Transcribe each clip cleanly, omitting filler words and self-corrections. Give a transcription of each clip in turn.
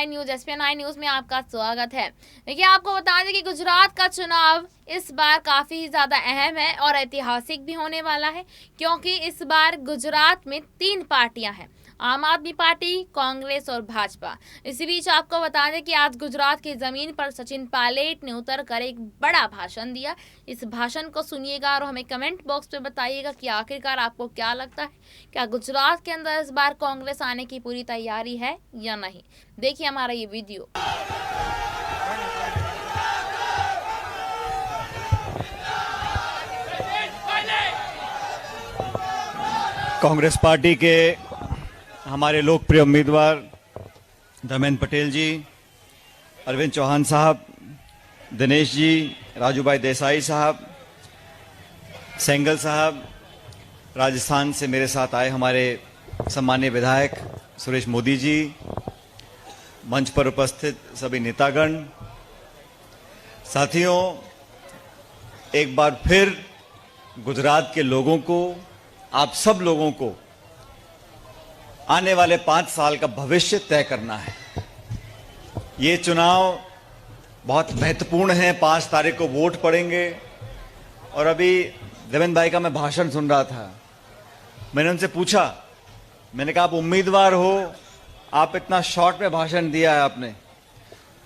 SPN9 news. SPN9 news में आपका स्वागत है। देखिए, आपको बता दें कि गुजरात का चुनाव इस बार काफ़ी ज़्यादा अहम है और ऐतिहासिक भी होने वाला है, क्योंकि इस बार गुजरात में 3 पार्टियां हैं, आम आदमी पार्टी, कांग्रेस और भाजपा। इसी बीच आपको बता दें कि आज गुजरात की ज़मीन पर सचिन पायलट ने उतर कर एक बड़ा भाषण दिया। इस भाषण को सुनिएगा और हमें कमेंट बॉक्स में बताइएगा कि आखिरकार आपको क्या लगता है, क्या गुजरात के अंदर इस बार कांग्रेस आने की पूरी तैयारी है या नहीं। देखिए हमारा ये वीडियो। कांग्रेस पार्टी के हमारे लोकप्रिय उम्मीदवार धर्मेंद्र पटेल जी, अरविंद चौहान साहब, दिनेश जी, राजू भाई देसाई साहब, सेंगल साहब, राजस्थान से मेरे साथ आए हमारे सम्मानीय विधायक सुरेश मोदी जी, मंच पर उपस्थित सभी नेतागण, साथियों, एक बार फिर गुजरात के लोगों को, आप सब लोगों को आने वाले 5 साल का भविष्य तय करना है। ये चुनाव बहुत महत्वपूर्ण है। 5 तारीख को वोट पड़ेंगे। और अभी देवेंद्र भाई का मैं भाषण सुन रहा था, मैंने उनसे पूछा, मैंने कहा आप उम्मीदवार हो, आप इतना शॉर्ट में भाषण दिया है आपने,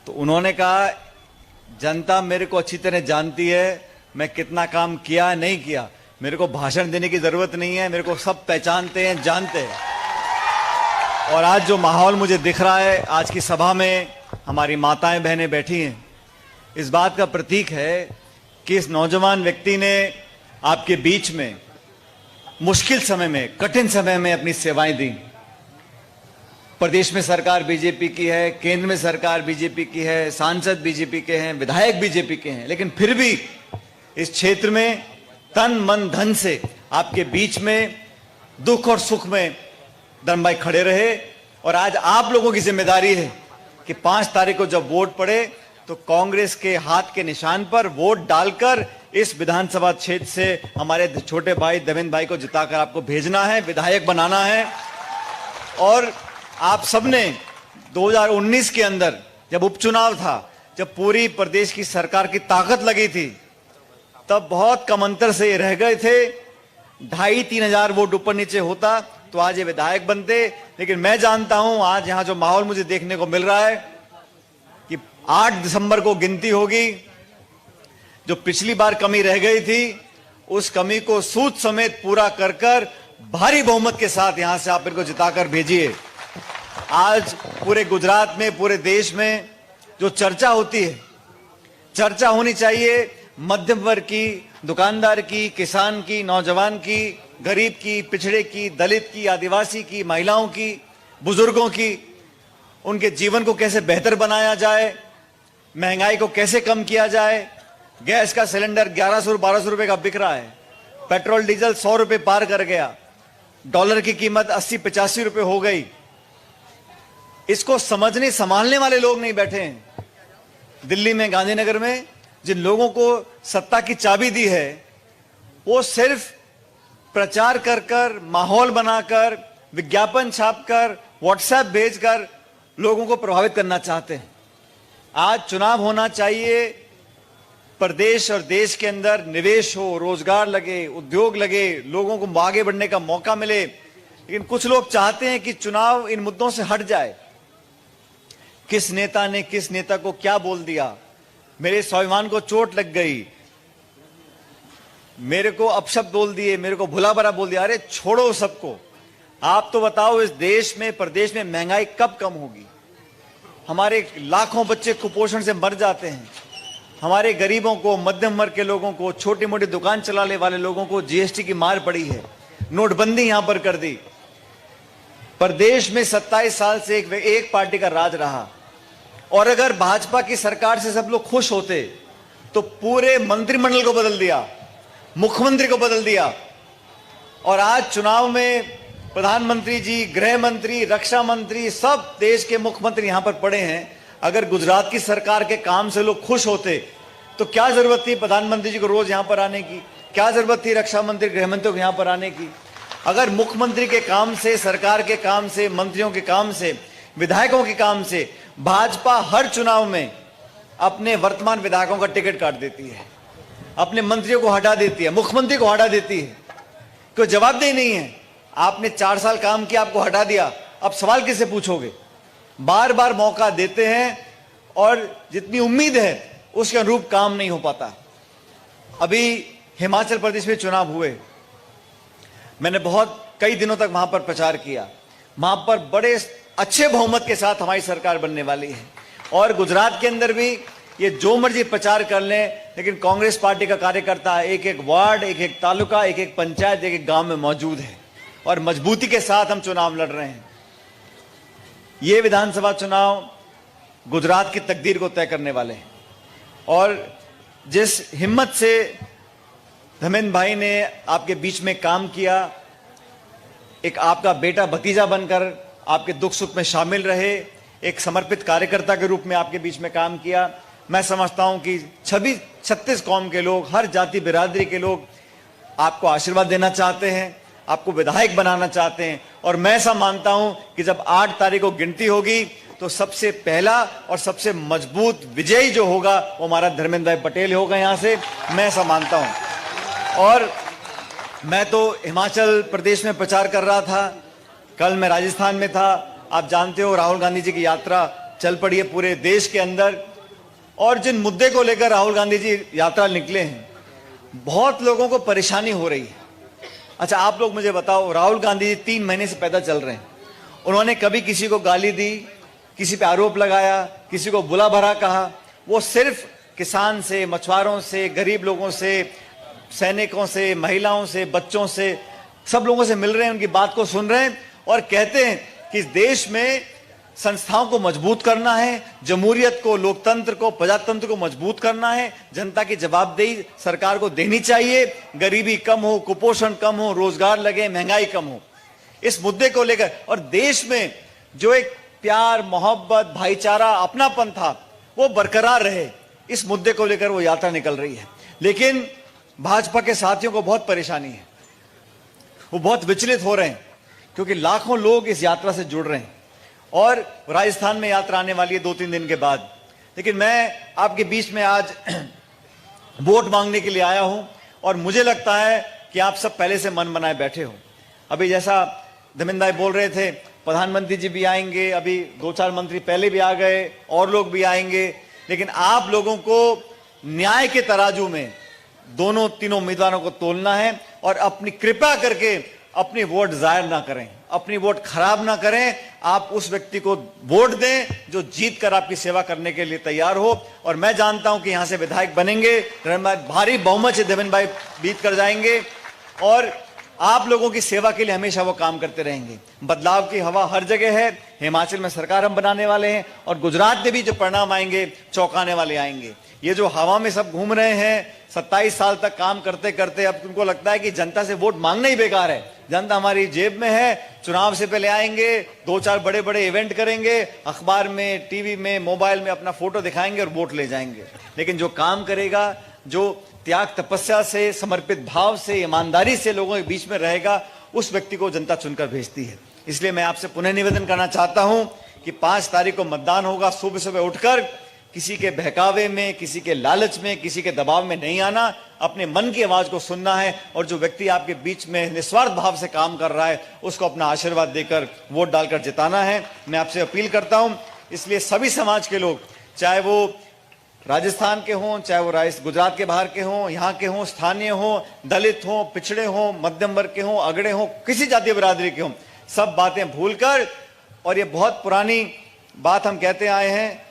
तो उन्होंने कहा जनता मेरे को अच्छी तरह जानती है, मैं कितना काम किया नहीं किया, मेरे को भाषण देने की जरूरत नहीं है, मेरे को सब पहचानते हैं, जानते हैं। और आज जो माहौल मुझे दिख रहा है, आज की सभा में हमारी माताएं बहनें बैठी हैं, इस बात का प्रतीक है कि इस नौजवान व्यक्ति ने आपके बीच में मुश्किल समय में, कठिन समय में अपनी सेवाएं दी। प्रदेश में सरकार बीजेपी की है, केंद्र में सरकार बीजेपी की है, सांसद बीजेपी के हैं, विधायक बीजेपी के हैं, लेकिन फिर भी इस क्षेत्र में तन मन धन से आपके बीच में दुख और सुख में धर्म भाई खड़े रहे। और आज आप लोगों की जिम्मेदारी है कि 5 तारीख को जब वोट पड़े तो कांग्रेस के हाथ के निशान पर वोट डालकर इस विधानसभा क्षेत्र से हमारे छोटे भाई देवेंद्र भाई को जिताकर आपको भेजना है, विधायक बनाना है। और आप सबने 2019 के अंदर जब उपचुनाव था, जब पूरी प्रदेश की सरकार की ताकत लगी थी, तब बहुत कम अंतर से ये रह गए थे। 2,500-3 हजार वोट ऊपर नीचे होता तो आज ये विधायक बनते। लेकिन मैं जानता हूं आज यहां जो माहौल मुझे देखने को मिल रहा है कि 8 दिसंबर को गिनती होगी। जो पिछली बार कमी रह गई थी, उस कमी को सूद समेत पूरा कर कर भारी बहुमत के साथ यहां से आप इनको जिताकर भेजिए। आज पूरे गुजरात में, पूरे देश में जो चर्चा होती है, चर्चा होनी चाहिए मध्यम वर्ग की, दुकानदार की, किसान की, नौजवान की, गरीब की, पिछड़े की, दलित की, आदिवासी की, महिलाओं की, बुजुर्गों की। उनके जीवन को कैसे बेहतर बनाया जाए, महंगाई को कैसे कम किया जाए। गैस का सिलेंडर 1100-1200 रुपए का बिक रहा है, पेट्रोल डीजल 100 रुपए पार कर गया, डॉलर की कीमत 80-85 रुपए हो गई। इसको समझने संभालने वाले लोग नहीं बैठे हैं। दिल्ली में, गांधीनगर में जिन लोगों को सत्ता की चाबी दी है, वो सिर्फ प्रचार कर कर, माहौल बनाकर, विज्ञापन छापकर, व्हाट्सएप भेजकर लोगों को प्रभावित करना चाहते हैं। आज चुनाव होना चाहिए, प्रदेश और देश के अंदर निवेश हो, रोजगार लगे, उद्योग लगे, लोगों को आगे बढ़ने का मौका मिले। लेकिन कुछ लोग चाहते हैं कि चुनाव इन मुद्दों से हट जाए। किस नेता ने किस नेता को क्या बोल दिया, मेरे स्वाभिमान को चोट लग गई, मेरे को अपशब्द बोल दिए, मेरे को भुला भरा बोल दिया। अरे छोड़ो सबको, आप तो बताओ इस देश में, प्रदेश में महंगाई कब कम होगी। हमारे लाखों बच्चे कुपोषण से मर जाते हैं। हमारे गरीबों को, मध्यम वर्ग के लोगों को, छोटी मोटी दुकान चलाने वाले लोगों को जीएसटी की मार पड़ी है, नोटबंदी यहां पर कर दी। प्रदेश में 27 साल से एक पार्टी का राज रहा। और अगर भाजपा की सरकार से सब लोग खुश होते तो पूरे मंत्रिमंडल को बदल दिया, मुख्यमंत्री को बदल दिया। और आज चुनाव में प्रधानमंत्री जी, गृह मंत्री, रक्षा मंत्री, सब देश के मुख्यमंत्री यहां पर पड़े हैं। अगर गुजरात की सरकार के काम से लोग खुश होते तो क्या जरूरत थी प्रधानमंत्री जी को रोज यहां पर आने की, क्या जरूरत थी रक्षा मंत्री, गृह मंत्री को यहां पर आने की। अगर मुख्यमंत्री के काम से, सरकार के काम से, मंत्रियों के काम से विधायकों के काम से भाजपा हर चुनाव में अपने वर्तमान विधायकों का टिकट काट देती है, अपने मंत्रियों को हटा देती है, मुख्यमंत्री को हटा देती है। कोई जवाबदेही नहीं है। आपने 4 साल काम किया, आपको हटा दिया, अब सवाल किससे पूछोगे? बार बार मौका देते हैं और जितनी उम्मीद है उसके अनुरूप काम नहीं हो पाता। अभी हिमाचल प्रदेश में चुनाव हुए, मैंने कई दिनों तक वहां पर प्रचार किया। वहां पर बड़े अच्छे बहुमत के साथ हमारी सरकार बनने वाली है। और गुजरात के अंदर भी ये जो मर्जी प्रचार कर लें, लेकिन कांग्रेस पार्टी का कार्यकर्ता एक एक वार्ड, एक एक तालुका, एक एक पंचायत, एक एक गांव में मौजूद है और मजबूती के साथ हम चुनाव लड़ रहे हैं। ये विधानसभा चुनाव गुजरात की तकदीर को तय करने वाले हैं। और जिस हिम्मत से धर्मेंद्र भाई ने आपके बीच में काम किया, एक आपका बेटा भतीजा बनकर आपके दुख सुख में शामिल रहे, एक समर्पित कार्यकर्ता के रूप में आपके बीच में काम किया, मैं समझता हूं कि 36 कौम के लोग, हर जाति बिरादरी के लोग आपको आशीर्वाद देना चाहते हैं, आपको विधायक बनाना चाहते हैं। और मैं ऐसा मानता हूं कि जब 8 तारीख को गिनती होगी तो सबसे पहला और सबसे मजबूत विजयी जो होगा वो हमारा धर्मेंद्र भाई पटेल होगा यहां से, मैं ऐसा मानता हूं। और मैं तो हिमाचल प्रदेश में प्रचार कर रहा था, कल मैं राजस्थान में था। आप जानते हो राहुल गांधी जी की यात्रा चल पड़ी है पूरे देश के अंदर, और जिन मुद्दे को लेकर राहुल गांधी जी यात्रा निकले हैं, बहुत लोगों को परेशानी हो रही है। अच्छा, आप लोग मुझे बताओ, राहुल गांधी जी 3 महीने से पैदल चल रहे हैं, उन्होंने कभी किसी को गाली दी, किसी पे आरोप लगाया, किसी को बुला भरा कहा? वो सिर्फ किसान से, मछुआरों से, गरीब लोगों से, सैनिकों से, महिलाओं से, बच्चों से, सब लोगों से मिल रहे हैं, उनकी बात को सुन रहे हैं और कहते हैं कि इस देश में संस्थाओं को मजबूत करना है, जमहूरियत को, लोकतंत्र को, प्रजातंत्र को मजबूत करना है, जनता की जवाबदेही सरकार को देनी चाहिए, गरीबी कम हो, कुपोषण कम हो, रोजगार लगे, महंगाई कम हो, इस मुद्दे को लेकर। और देश में जो एक प्यार, मोहब्बत, भाईचारा, अपनापन था वो बरकरार रहे, इस मुद्दे को लेकर वो यात्रा निकल रही है। लेकिन भाजपा के साथियों को बहुत परेशानी है, वो बहुत विचलित हो रहे हैं क्योंकि लाखों लोग इस यात्रा से जुड़ रहे हैं और राजस्थान में यात्रा आने वाली है 2-3 दिन के बाद। लेकिन मैं आपके बीच में आज वोट मांगने के लिए आया हूं और मुझे लगता है कि आप सब पहले से मन बनाए बैठे हो। अभी जैसा धर्मेंद्र भाई बोल रहे थे, प्रधानमंत्री जी भी आएंगे, अभी 2-4 मंत्री पहले भी आ गए, और लोग भी आएंगे, लेकिन आप लोगों को न्याय के तराजू में दोनों तीनों उम्मीदवारों को तोलना है और अपनी कृपा करके अपनी वोट जाहिर ना करें, अपनी वोट खराब ना करें। आप उस व्यक्ति को वोट दें जो जीत कर आपकी सेवा करने के लिए तैयार हो। और मैं जानता हूं कि यहां से विधायक बनेंगे, भारी बहुमत से देवेंद्र भाई बीत कर जाएंगे और आप लोगों की सेवा के लिए हमेशा वो काम करते रहेंगे। बदलाव की हवा हर जगह है, हिमाचल में सरकार हम बनाने वाले हैं और गुजरात में भी जो परिणाम आएंगे चौंकाने वाले आएंगे। ये जो हवा में सब घूम रहे हैं, 27 साल तक काम करते करते अब तुमको लगता है कि जनता से वोट मांगना ही बेकार है, जनता हमारी जेब में है, चुनाव से पहले आएंगे, 2-4 बड़े बड़े इवेंट करेंगे, अखबार में, टीवी में, मोबाइल में अपना फोटो दिखाएंगे और वोट ले जाएंगे। लेकिन जो काम करेगा, जो त्याग तपस्या से, समर्पित भाव से, ईमानदारी से लोगों के बीच में रहेगा, उस व्यक्ति को जनता चुनकर भेजती है। इसलिए मैं आपसे पुनः निवेदन करना चाहता हूं कि 5 तारीख को मतदान होगा। सुबह सुबह उठकर किसी के बहकावे में, किसी के लालच में, किसी के दबाव में नहीं आना, अपने मन की आवाज को सुनना है और जो व्यक्ति आपके बीच में निस्वार्थ भाव से काम कर रहा है उसको अपना आशीर्वाद देकर वोट डालकर जिताना है। मैं आपसे अपील करता हूं। इसलिए सभी समाज के लोग, चाहे वो राजस्थान के हों, चाहे वो गुजरात के बाहर के हों, यहाँ के हों, स्थानीय हों, दलित हों, पिछड़े हों, मध्यम वर्ग के हों, अगड़े हों, किसी जातीय बिरादरी के हों, सब बातें भूलकर, और ये बहुत पुरानी बात हम कहते आए हैं,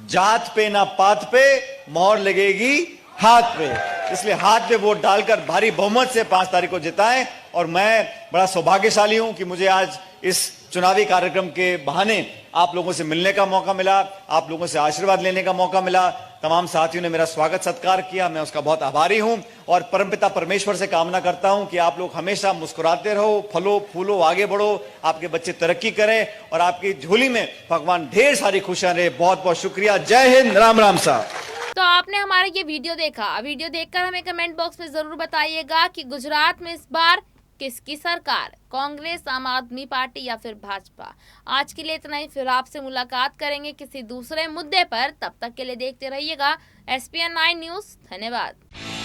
जात पे ना पात पे मोहर लगेगी हाथ पे। इसलिए हाथ पे वोट डालकर भारी बहुमत से 5 तारीख को जिताएं। और मैं बड़ा सौभाग्यशाली हूं कि मुझे आज इस चुनावी कार्यक्रम के बहाने आप लोगों से मिलने का मौका मिला, आप लोगों से आशीर्वाद लेने का मौका मिला। तमाम साथियों ने मेरा स्वागत सत्कार किया, मैं उसका बहुत आभारी हूं और परमपिता परमेश्वर से कामना करता हूं कि आप लोग हमेशा मुस्कुराते रहो, फलो फूलो, आगे बढ़ो, आपके बच्चे तरक्की करें और आपकी झोली में भगवान ढेर सारी खुशियां रहे। बहुत बहुत शुक्रिया। जय हिंद, राम राम साहब। तो आपने हमारा ये वीडियो देखा, वीडियो देखकर हमें कमेंट बॉक्स में जरूर बताइएगा कि गुजरात में इस बार किसकी सरकार, कांग्रेस, आम आदमी पार्टी या फिर भाजपा। आज के लिए इतना ही, फिर आपसे मुलाकात करेंगे किसी दूसरे मुद्दे पर। तब तक के लिए देखते रहिएगा SPN 9 न्यूज। धन्यवाद।